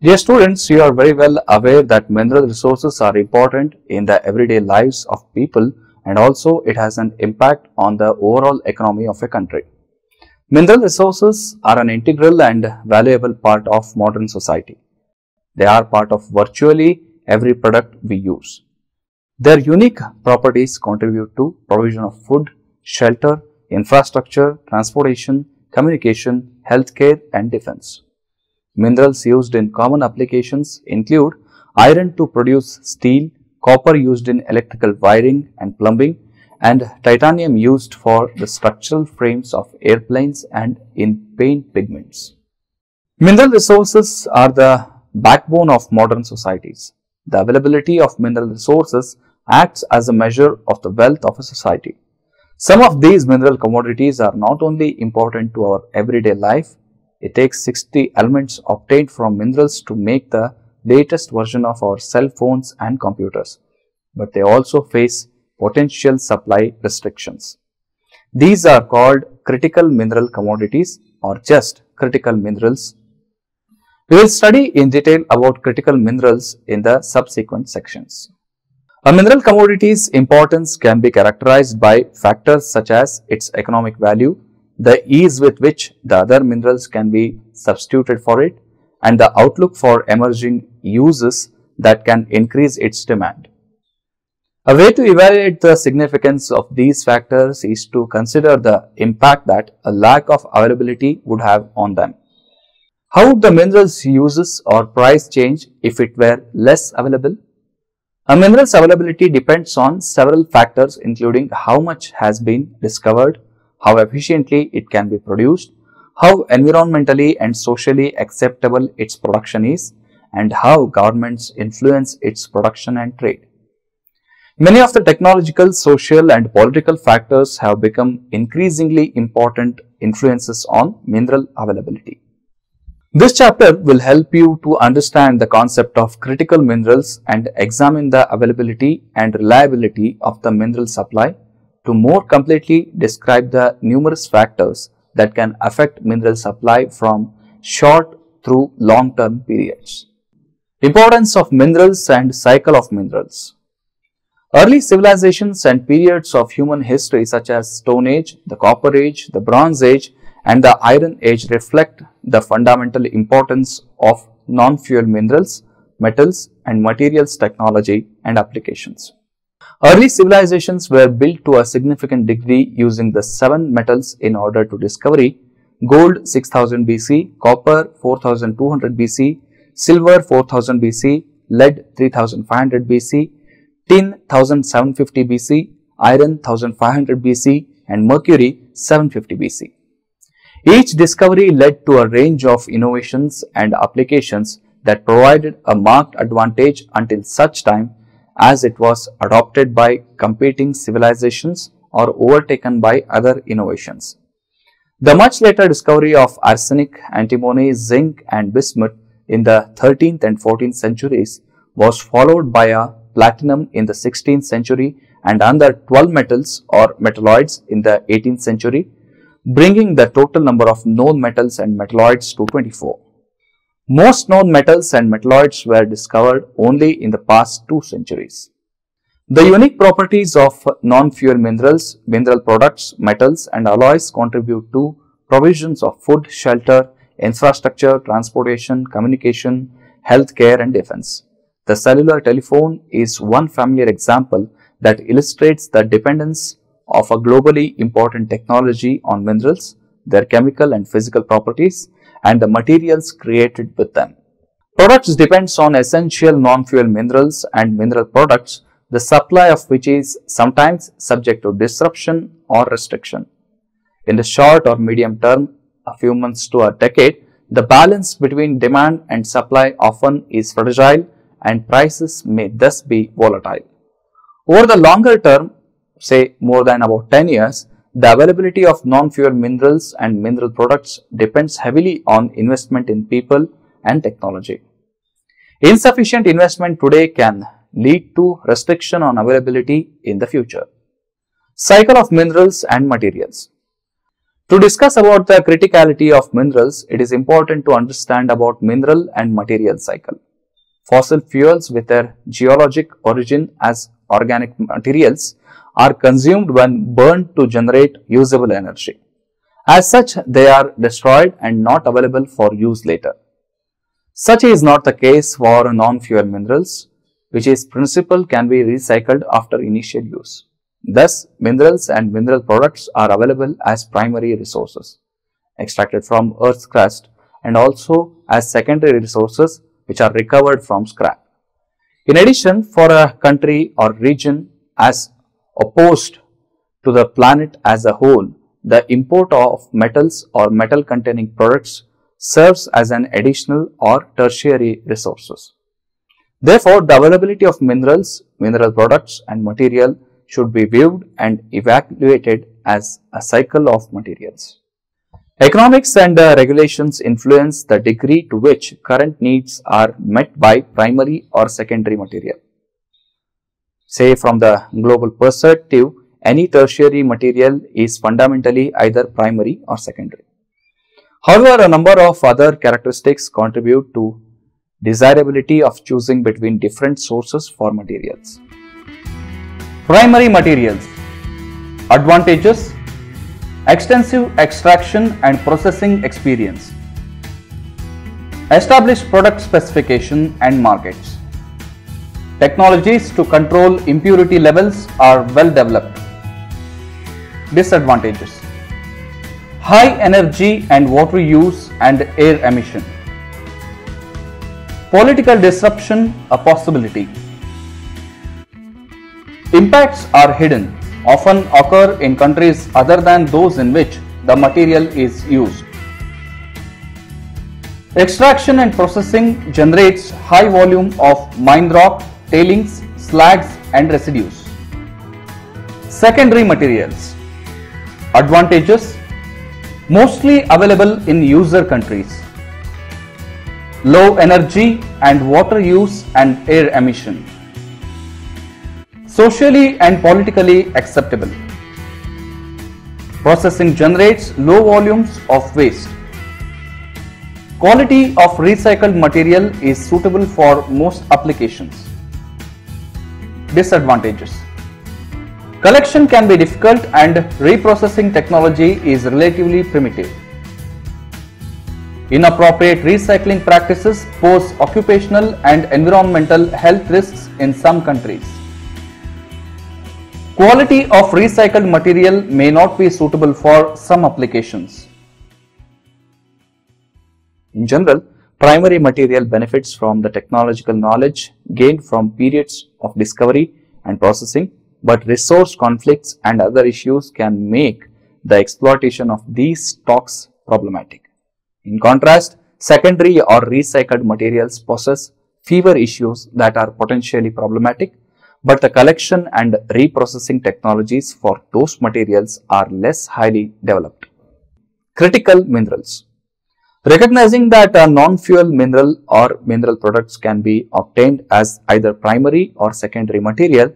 Dear students, you are very well aware that mineral resources are important in the everyday lives of people and also it has an impact on the overall economy of a country. Mineral resources are an integral and valuable part of modern society. They are part of virtually every product we use. Their unique properties contribute to provision of food, shelter, infrastructure, transportation, communication, healthcare and defense. Minerals used in common applications include iron to produce steel, copper used in electrical wiring and plumbing, and titanium used for the structural frames of airplanes and in paint pigments. Mineral resources are the backbone of modern societies. The availability of mineral resources acts as a measure of the wealth of a society. Some of these mineral commodities are not only important to our everyday life. It takes 60 elements obtained from minerals to make the latest version of our cell phones and computers, but they also face potential supply restrictions. These are called critical mineral commodities or just critical minerals. We will study in detail about critical minerals in the subsequent sections. A mineral commodity's importance can be characterized by factors such as its economic value, the ease with which the other minerals can be substituted for it, and the outlook for emerging uses that can increase its demand. A way to evaluate the significance of these factors is to consider the impact that a lack of availability would have on them. How would the mineral's uses or price change if it were less available? A mineral's availability depends on several factors including how much has been discovered, how efficiently it can be produced, how environmentally and socially acceptable its production is, and how governments influence its production and trade. Many of the technological, social and political factors have become increasingly important influences on mineral availability. This chapter will help you to understand the concept of critical minerals and examine the availability and reliability of the mineral supply to more completely describe the numerous factors that can affect mineral supply from short through long-term periods. Importance of minerals and cycle of minerals. Early civilizations and periods of human history such as Stone Age, the Copper Age, the Bronze Age and the Iron Age reflect the fundamental importance of non-fuel minerals, metals and materials technology and applications. Early civilizations were built to a significant degree using the 7 metals in order to discovery: gold 6000 BC, copper 4200 BC, silver 4000 BC, lead 3500 BC, tin 1750 BC, iron 1500 BC and mercury 750 BC. Each discovery led to a range of innovations and applications that provided a marked advantage until such time as it was adopted by competing civilizations or overtaken by other innovations. The much later discovery of arsenic, antimony, zinc and bismuth in the 13th and 14th centuries was followed by a platinum in the 16th century and other 12 metals or metalloids in the 18th century, bringing the total number of known metals and metalloids to 24. Most known metals and metalloids were discovered only in the past 2 centuries. The unique properties of non-fuel minerals, mineral products, metals and alloys contribute to provisions of food, shelter, infrastructure, transportation, communication, healthcare and defense. The cellular telephone is one familiar example that illustrates the dependence of a globally important technology on minerals, their chemical and physical properties and the materials created with them. Products depends on essential non-fuel minerals and mineral products, the supply of which is sometimes subject to disruption or restriction. In the short or medium term, a few months to a decade, the balance between demand and supply often is fragile and prices may thus be volatile. Over the longer term, say more than about 10 years, the availability of non-fuel minerals and mineral products depends heavily on investment in people and technology. Insufficient investment today can lead to restriction on availability in the future. Cycle of minerals and materials. To discuss about the criticality of minerals, it is important to understand about mineral and material cycle. Fossil fuels with their geologic origin as organic materials are consumed when burned to generate usable energy. As such, they are destroyed and not available for use later. Such is not the case for non-fuel minerals, which is principle can be recycled after initial use. Thus, minerals and mineral products are available as primary resources, extracted from Earth's crust, and also as secondary resources which are recovered from scrap. In addition, for a country or region as opposed to the planet as a whole, the import of metals or metal containing products serves as an additional or tertiary resources. Therefore, the availability of minerals, mineral products and material should be viewed and evaluated as a cycle of materials. Economics and regulations influence the degree to which current needs are met by primary or secondary material. Say from the global perspective, any tertiary material is fundamentally either primary or secondary. However, a number of other characteristics contribute to desirability of choosing between different sources for materials. Primary materials. Advantages: extensive extraction and processing experience, established product specification and markets. Technologies to control impurity levels are well developed. Disadvantages: high energy and water use and air emission. Political disruption a possibility. Impacts are hidden, often occur in countries other than those in which the material is used. Extraction and processing generates high volume of mine rock, tailings, slags and residues. Secondary materials. Advantages: mostly available in user countries. Low energy and water use and air emission. Socially and politically acceptable. Processing generates low volumes of waste. Quality of recycled material is suitable for most applications. Disadvantages: collection can be difficult and reprocessing technology is relatively primitive. Inappropriate recycling practices pose occupational and environmental health risks in some countries. Quality of recycled material may not be suitable for some applications. In general, primary material benefits from the technological knowledge gained from periods of discovery and processing, but resource conflicts and other issues can make the exploitation of these stocks problematic. In contrast, secondary or recycled materials possess fewer issues that are potentially problematic, but the collection and reprocessing technologies for those materials are less highly developed. Critical minerals. Recognizing that a non-fuel mineral or mineral products can be obtained as either primary or secondary material,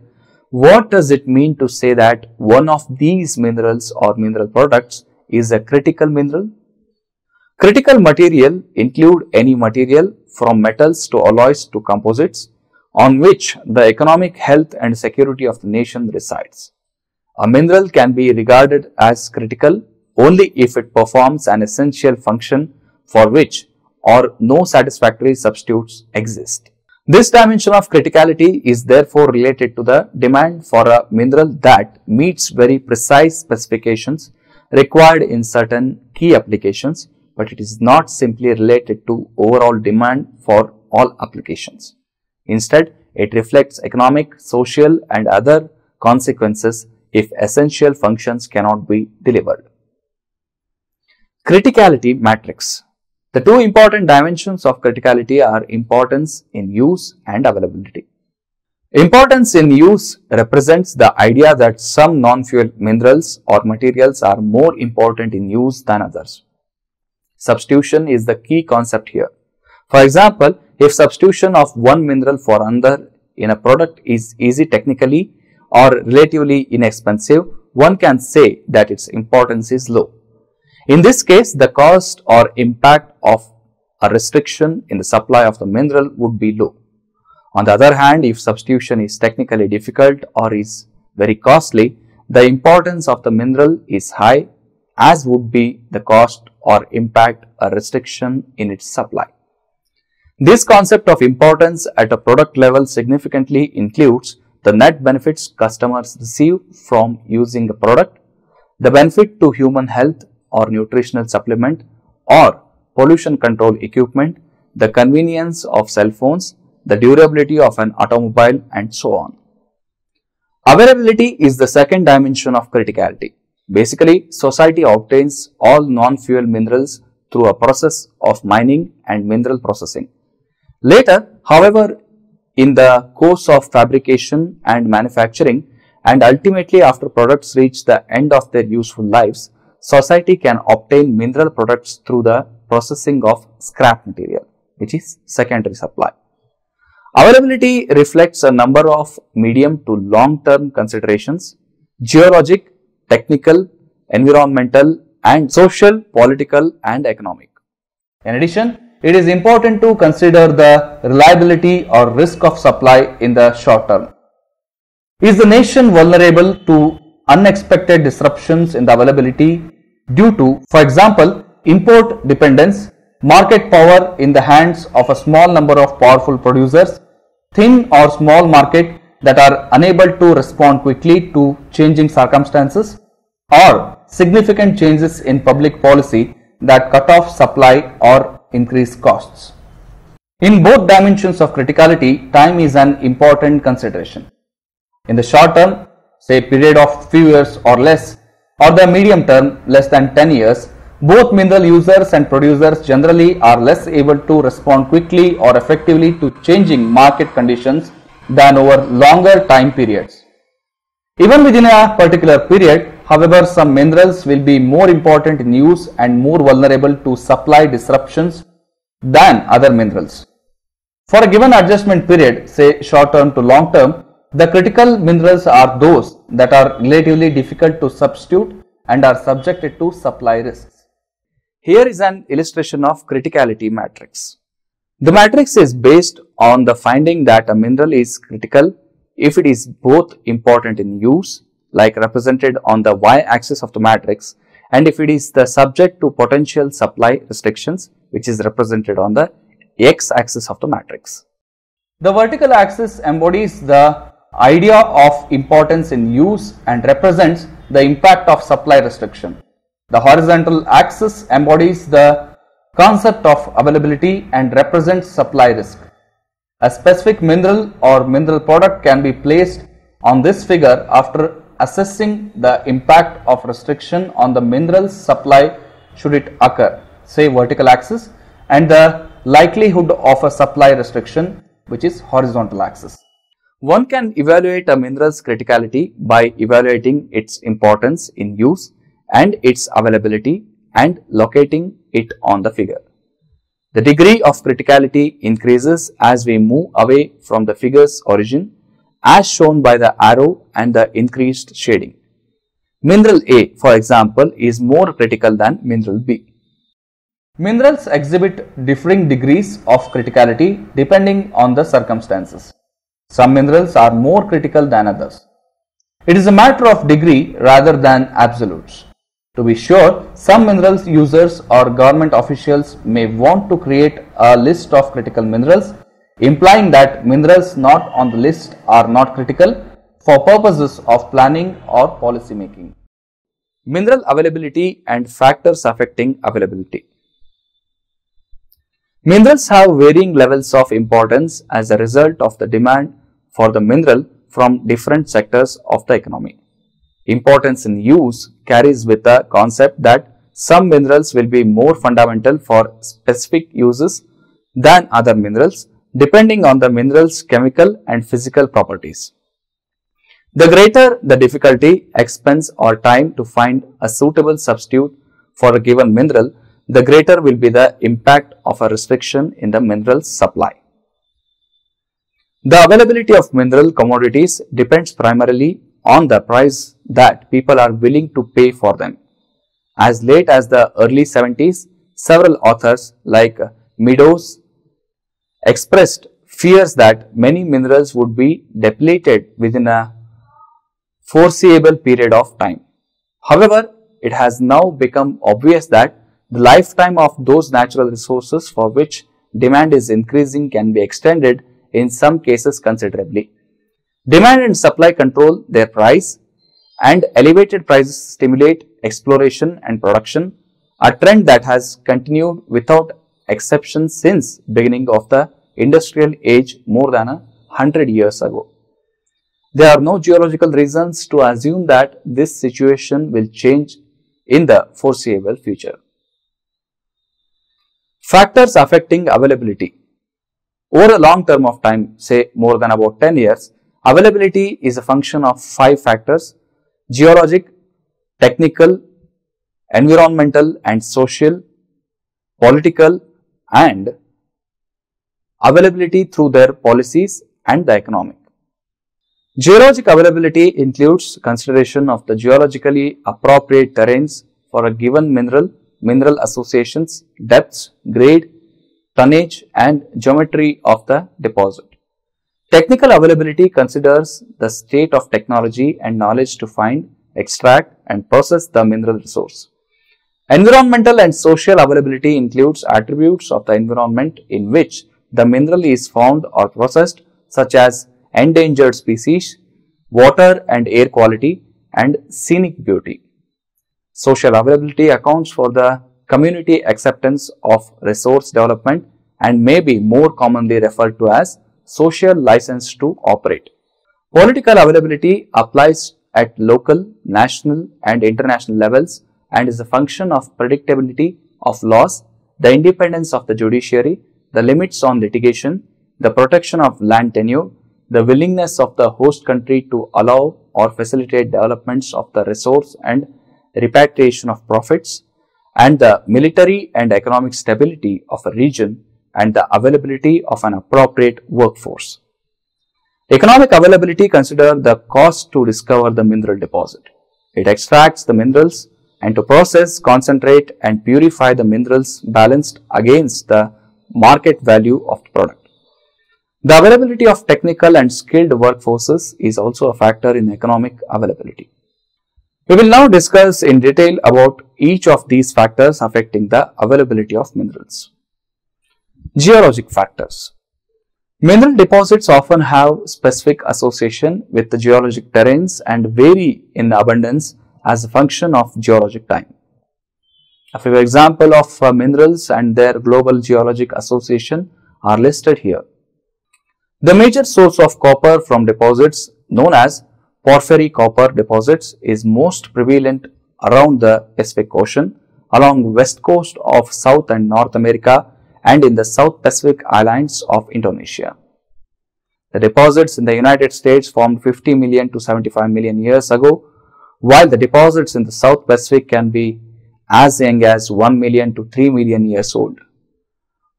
what does it mean to say that one of these minerals or mineral products is a critical mineral? Critical material include any material from metals to alloys to composites on which the economic health and security of the nation resides. A mineral can be regarded as critical only if it performs an essential function for which or no satisfactory substitutes exist. This dimension of criticality is therefore related to the demand for a mineral that meets very precise specifications required in certain key applications, but it is not simply related to overall demand for all applications. Instead, it reflects economic, social and other consequences if essential functions cannot be delivered. Criticality matrix. The two important dimensions of criticality are importance in use and availability. Importance in use represents the idea that some non-fuel minerals or materials are more important in use than others. Substitution is the key concept here. For example, if substitution of one mineral for another in a product is easy technically or relatively inexpensive, one can say that its importance is low. In this case, the cost or impact of a restriction in the supply of the mineral would be low. On the other hand, if substitution is technically difficult or is very costly, the importance of the mineral is high, as would be the cost or impact a restriction in its supply. This concept of importance at a product level significantly includes the net benefits customers receive from using the product, the benefit to human health or nutritional supplement or pollution control equipment, the convenience of cell phones, the durability of an automobile, and so on. Availability is the second dimension of criticality. Basically, society obtains all non-fuel minerals through a process of mining and mineral processing. Later, however, in the course of fabrication and manufacturing, and ultimately after products reach the end of their useful lives, society can obtain mineral products through the processing of scrap material, which is secondary supply. Availability reflects a number of medium to long-term considerations: geologic, technical, environmental, and social, political, and economic. In addition, it is important to consider the reliability or risk of supply in the short term. Is the nation vulnerable to unexpected disruptions in the availability due to, for example, import dependence, market power in the hands of a small number of powerful producers, thin or small market that are unable to respond quickly to changing circumstances, or significant changes in public policy that cut off supply or increase costs? In both dimensions of criticality, time is an important consideration. In the short term, say period of few years or less, or the medium term less than 10 years, both mineral users and producers generally are less able to respond quickly or effectively to changing market conditions than over longer time periods. Even within a particular period, however, some minerals will be more important in use and more vulnerable to supply disruptions than other minerals. For a given adjustment period, say short term to long term, the critical minerals are those that are relatively difficult to substitute and are subjected to supply risks. Here is an illustration of criticality matrix. The matrix is based on the finding that a mineral is critical if it is both important in use, like represented on the y-axis of the matrix, and if it is the subject to potential supply restrictions, which is represented on the x-axis of the matrix. The vertical axis embodies the idea of importance in use and represents the impact of supply restriction. The horizontal axis embodies the concept of availability and represents supply risk. A specific mineral or mineral product can be placed on this figure after assessing the impact of restriction on the mineral's supply should it occur, say vertical axis, and the likelihood of a supply restriction, which is horizontal axis. One can evaluate a mineral's criticality by evaluating its importance in use and its availability and locating it on the figure. The degree of criticality increases as we move away from the figure's origin, as shown by the arrow and the increased shading. Mineral A, for example, is more critical than mineral B. Minerals exhibit differing degrees of criticality depending on the circumstances. Some minerals are more critical than others. It is a matter of degree rather than absolutes. To be sure, some minerals users or government officials may want to create a list of critical minerals, implying that minerals not on the list are not critical for purposes of planning or policy making. Mineral availability and factors affecting availability. Minerals have varying levels of importance as a result of the demand for the mineral from different sectors of the economy. Importance in use carries with the concept that some minerals will be more fundamental for specific uses than other minerals, depending on the mineral's chemical and physical properties. The greater the difficulty, expense or time to find a suitable substitute for a given mineral, the greater will be the impact of a restriction in the mineral's supply. The availability of mineral commodities depends primarily on the price that people are willing to pay for them. As late as the early 70s, several authors like Meadows expressed fears that many minerals would be depleted within a foreseeable period of time. However, it has now become obvious that the lifetime of those natural resources for which demand is increasing can be extended in some cases considerably. Demand and supply control their price, and elevated prices stimulate exploration and production, a trend that has continued without exception since beginning of the industrial age more than 100 years ago. There are no geological reasons to assume that this situation will change in the foreseeable future. Factors affecting availability. Over a long term of time, say more than about 10 years, availability is a function of 5 factors: geologic, technical, environmental and social, political, and availability through their policies and the economic. Geologic availability includes consideration of the geologically appropriate terrains for a given mineral, mineral associations, depths, grade, tonnage and geometry of the deposit. Technical availability considers the state of technology and knowledge to find, extract and process the mineral resource. Environmental and social availability includes attributes of the environment in which the mineral is found or processed, such as endangered species, water and air quality, and scenic beauty. Social availability accounts for the community acceptance of resource development and may be more commonly referred to as social license to operate. Political availability applies at local, national and international levels and is a function of predictability of laws, the independence of the judiciary, the limits on litigation, the protection of land tenure, the willingness of the host country to allow or facilitate developments of the resource and repatriation of profits, and the military and economic stability of a region and the availability of an appropriate workforce. Economic availability considers the cost to discover the mineral deposit. It extracts the minerals and to process, concentrate and purify the minerals balanced against the market value of the product. The availability of technical and skilled workforces is also a factor in economic availability. We will now discuss in detail about each of these factors affecting the availability of minerals. Geologic factors. Mineral deposits often have specific association with the geologic terrains and vary in abundance as a function of geologic time. A few examples of minerals and their global geologic association are listed here. The major source of copper from deposits known as porphyry copper deposits is most prevalent around the Pacific Ocean, along west coast of South and North America and in the South Pacific islands of Indonesia. The deposits in the United States formed 50 million to 75 million years ago, while the deposits in the South Pacific can be as young as 1 million to 3 million years old.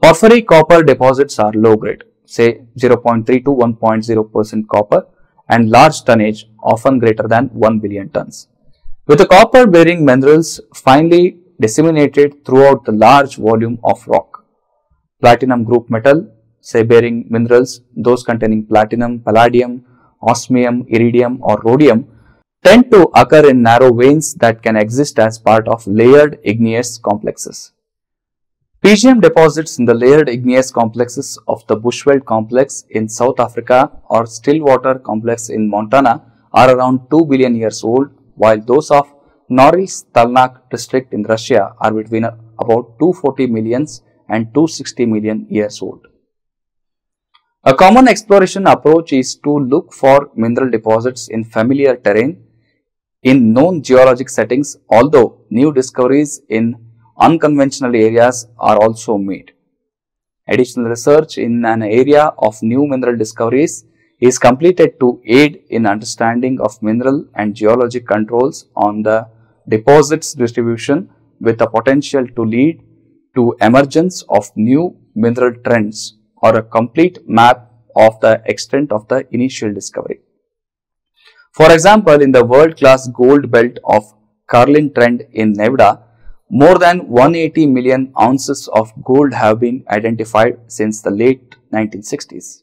Porphyry copper deposits are low grade, say 0.3 to 1.0% copper, and large tonnage, often greater than 1 billion tons, with the copper bearing minerals finely disseminated throughout the large volume of rock. Platinum group metal, say bearing minerals, those containing platinum, palladium, osmium, iridium or rhodium, tend to occur in narrow veins that can exist as part of layered igneous complexes. PGM deposits in the layered igneous complexes of the Bushveld complex in South Africa or Stillwater complex in Montana are around 2 billion years old, while those of Norilsk-Talnak district in Russia are between about 240 million and 260 million years old. A common exploration approach is to look for mineral deposits in familiar terrain in known geologic settings, although new discoveries in unconventional areas are also made. Additional research in an area of new mineral discoveries is completed to aid in understanding of mineral and geologic controls on the deposits distribution, with the potential to lead to emergence of new mineral trends or a complete map of the extent of the initial discovery. For example, in the world-class gold belt of Carlin Trend in Nevada, More than 180 million ounces of gold have been identified since the late 1960s.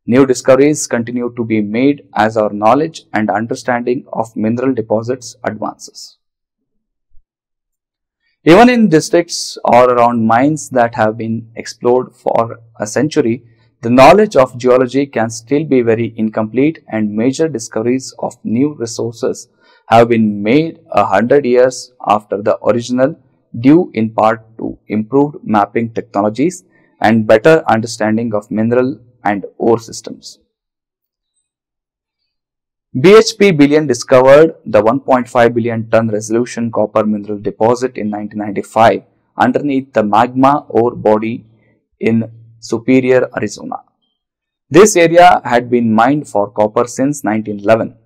New discoveries continue to be made as our knowledge and understanding of mineral deposits advances. Even in districts or around mines that have been explored for a century, the knowledge of geology can still be very incomplete, and major discoveries of new resources have been made 100 years after the original, due in part to improved mapping technologies and better understanding of mineral and ore systems. BHP Billion discovered the 1.5 billion ton resolution copper mineral deposit in 1995 underneath the magma ore body in Superior, Arizona. This area had been mined for copper since 1911.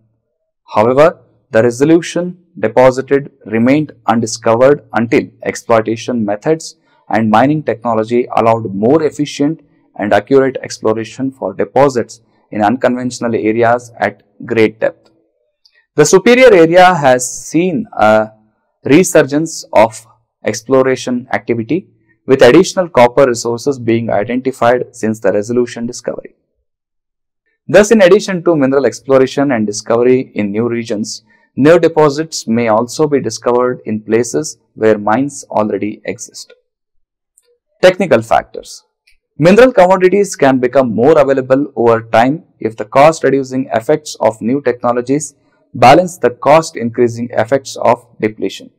However, the resolution deposited remained undiscovered until exploitation methods and mining technology allowed more efficient and accurate exploration for deposits in unconventional areas at great depth. The Superior area has seen a resurgence of exploration activity, with additional copper resources being identified since the resolution discovery. Thus, in addition to mineral exploration and discovery in new regions, new deposits may also be discovered in places where mines already exist. Technical factors. Mineral commodities can become more available over time if the cost reducing effects of new technologies balance the cost increasing effects of depletion.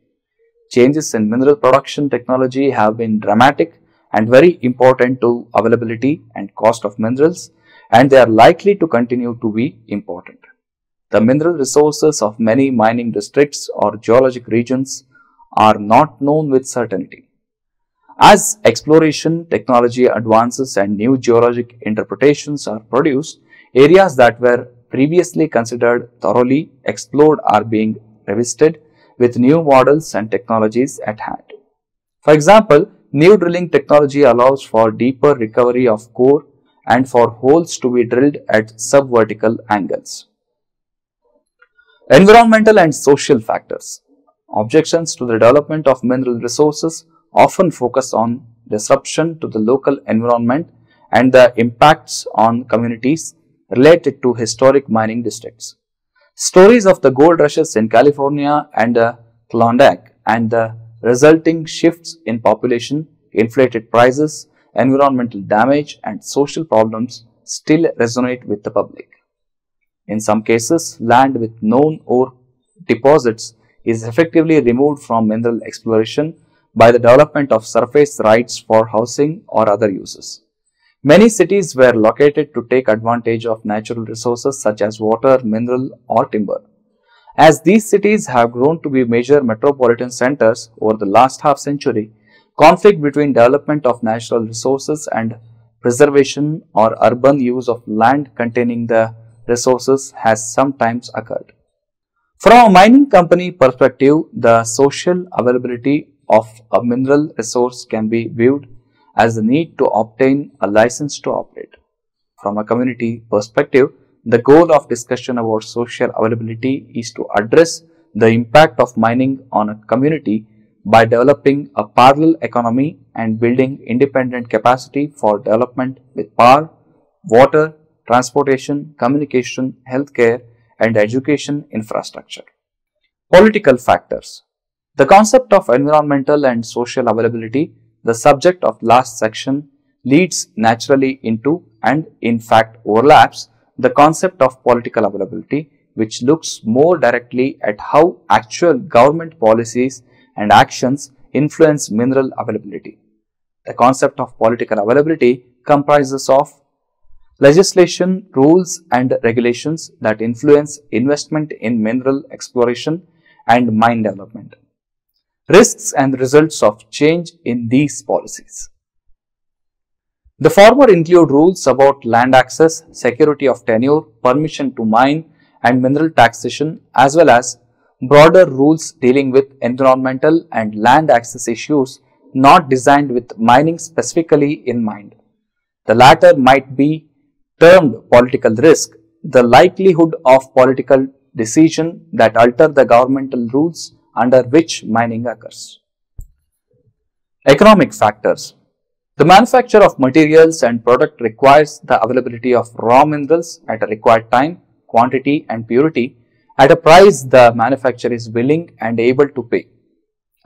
Changes in mineral production technology have been dramatic and very important to availability and cost of minerals, and they are likely to continue to be important. The mineral resources of many mining districts or geologic regions are not known with certainty. As exploration technology advances and new geologic interpretations are produced, areas that were previously considered thoroughly explored are being revisited with new models and technologies at hand. For example, new drilling technology allows for deeper recovery of core and for holes to be drilled at subvertical angles. Environmental and social factors. Objections to the development of mineral resources often focus on disruption to the local environment and the impacts on communities related to historic mining districts. Stories of the gold rushes in California and the Klondike and the resulting shifts in population, inflated prices, environmental damage, and social problems still resonate with the public. In some cases, land with known ore deposits is effectively removed from mineral exploration by the development of surface rights for housing or other uses. Many cities were located to take advantage of natural resources such as water, mineral, or timber. As these cities have grown to be major metropolitan centers over the last half century, conflict between development of natural resources and preservation or urban use of land containing the resources has sometimes occurred. From a mining company perspective, the social availability of a mineral resource can be viewed as the need to obtain a license to operate. From a community perspective, the goal of discussion about social availability is to address the impact of mining on a community by developing a parallel economy and building independent capacity for development with power, water, transportation, communication, healthcare, and education infrastructure. Political factors. The concept of environmental and social availability, the subject of last section, leads naturally into and in fact overlaps the concept of political availability, which looks more directly at how actual government policies and actions influence mineral availability. The concept of political availability comprises of legislation, rules and regulations that influence investment in mineral exploration and mine development. Risks and results of change in these policies. The former include rules about land access, security of tenure, permission to mine and mineral taxation, as well as broader rules dealing with environmental and land access issues not designed with mining specifically in mind. The latter might be termed political risk, the likelihood of political decision that alter the governmental rules under which mining occurs. Economic factors. The manufacture of materials and product requires the availability of raw minerals at a required time, quantity and purity at a price the manufacturer is willing and able to pay.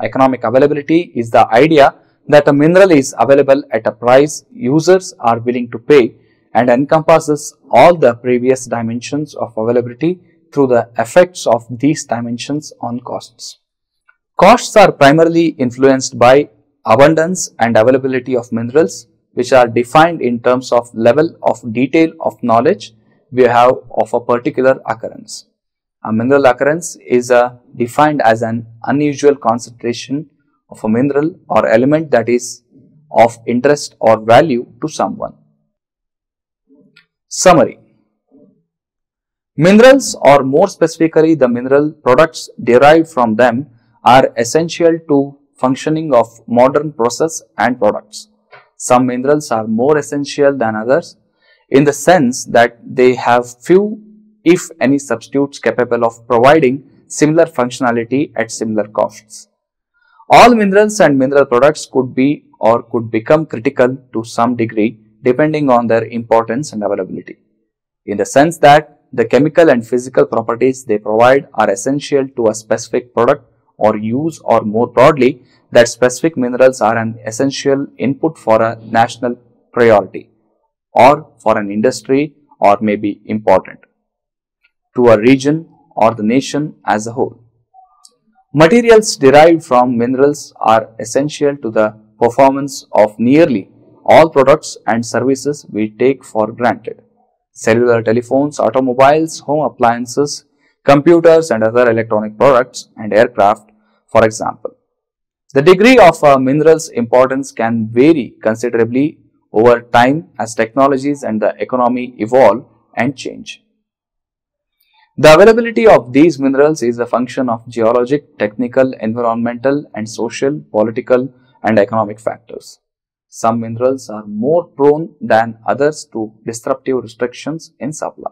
Economic availability is the idea that a mineral is available at a price users are willing to pay and encompasses all the previous dimensions of availability through the effects of these dimensions on costs. Costs are primarily influenced by abundance and availability of minerals, which are defined in terms of level of detail of knowledge we have of a particular occurrence. A mineral occurrence is defined as an unusual concentration of a mineral or element that is of interest or value to someone. Summary. Minerals, or more specifically the mineral products derived from them, are essential to functioning of modern process and products. Some minerals are more essential than others in the sense that they have few, if any, substitutes capable of providing similar functionality at similar costs. All minerals and mineral products could be or could become critical to some degree depending on their importance and availability, in the sense that the chemical and physical properties they provide are essential to a specific product or use, or more broadly, that specific minerals are an essential input for a national priority or for an industry, or may be important to a region or the nation as a whole. Materials derived from minerals are essential to the performance of nearly all products and services we take for granted. Cellular telephones, automobiles, home appliances, computers and other electronic products, and aircraft, for example. The degree of a mineral's importance can vary considerably over time as technologies and the economy evolve and change. The availability of these minerals is a function of geologic, technical, environmental and social, political and economic factors. Some minerals are more prone than others to disruptive restrictions in supply.